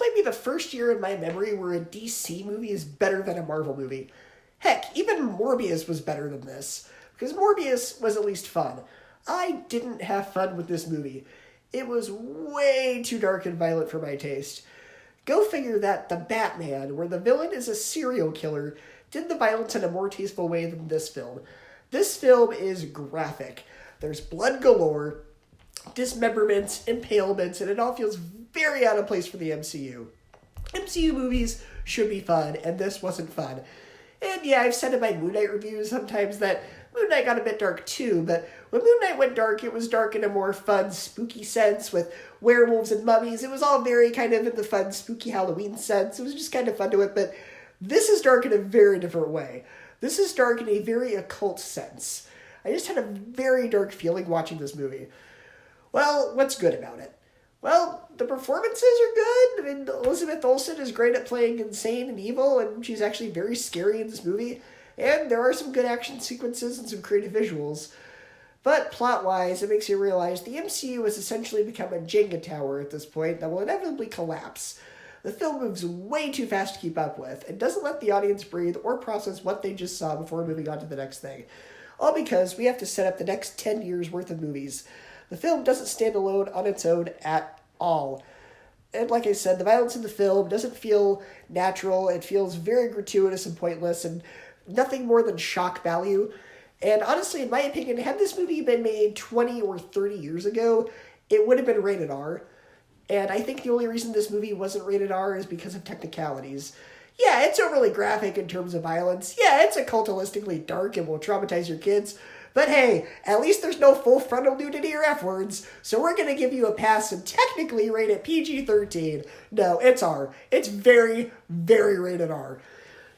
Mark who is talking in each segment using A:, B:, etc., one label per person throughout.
A: might be the first year in my memory where a DC movie is better than a Marvel movie. Heck, even Morbius was better than this, because Morbius was at least fun. I didn't have fun with this movie. It was way too dark and violent for my taste. Go figure that The Batman, where the villain is a serial killer, did the violence in a more tasteful way than this film. This film is graphic. There's blood galore, dismemberments, impalements, and it all feels very out of place for the MCU. MCU movies should be fun, and this wasn't fun. And yeah, I've said in my Moon Knight reviews sometimes that Moon Knight got a bit dark too, but when Moon Knight went dark, it was dark in a more fun, spooky sense with werewolves and mummies. It was all very kind of in the fun, spooky Halloween sense. It was just kind of fun to it, but this is dark in a very different way. This is dark in a very occult sense. I just had a very dark feeling watching this movie. Well, what's good about it? Well, the performances are good. I mean, Elizabeth Olsen is great at playing insane and evil, and she's actually very scary in this movie. And there are some good action sequences and some creative visuals. But plot-wise, it makes you realize the MCU has essentially become a Jenga tower at this point that will inevitably collapse. The film moves way too fast to keep up with, and doesn't let the audience breathe or process what they just saw before moving on to the next thing. All because we have to set up the next 10 years worth of movies. The film doesn't stand alone on its own at all. And like I said, the violence in the film doesn't feel natural. It feels very gratuitous and pointless and nothing more than shock value. And honestly, in my opinion, had this movie been made 20 or 30 years ago, it would have been rated R. And I think the only reason this movie wasn't rated R is because of technicalities. Yeah, it's overly graphic in terms of violence. Yeah, it's occultistically dark and will traumatize your kids. But hey, at least there's no full frontal nudity or F-words, so we're going to give you a pass and technically rate it PG-13. No, it's R. It's very, very rated R.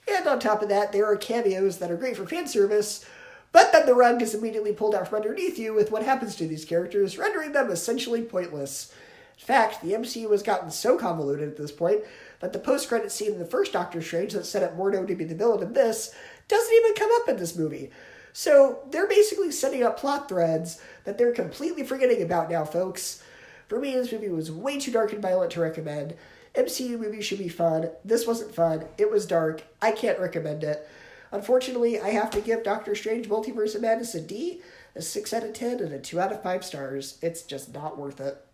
A: And on top of that, there are cameos that are great for fan service, but then the rug is immediately pulled out from underneath you with what happens to these characters, rendering them essentially pointless. In fact, the MCU has gotten so convoluted at this point that the post-credit scene in the first Doctor Strange that set up Mordo to be the villain in this doesn't even come up in this movie. So they're basically setting up plot threads that they're completely forgetting about now, folks. For me, this movie was way too dark and violent to recommend. MCU movies should be fun. This wasn't fun. It was dark. I can't recommend it. Unfortunately, I have to give Doctor Strange Multiverse of Madness a D, a 6 out of 10, and a 2 out of 5 stars. It's just not worth it.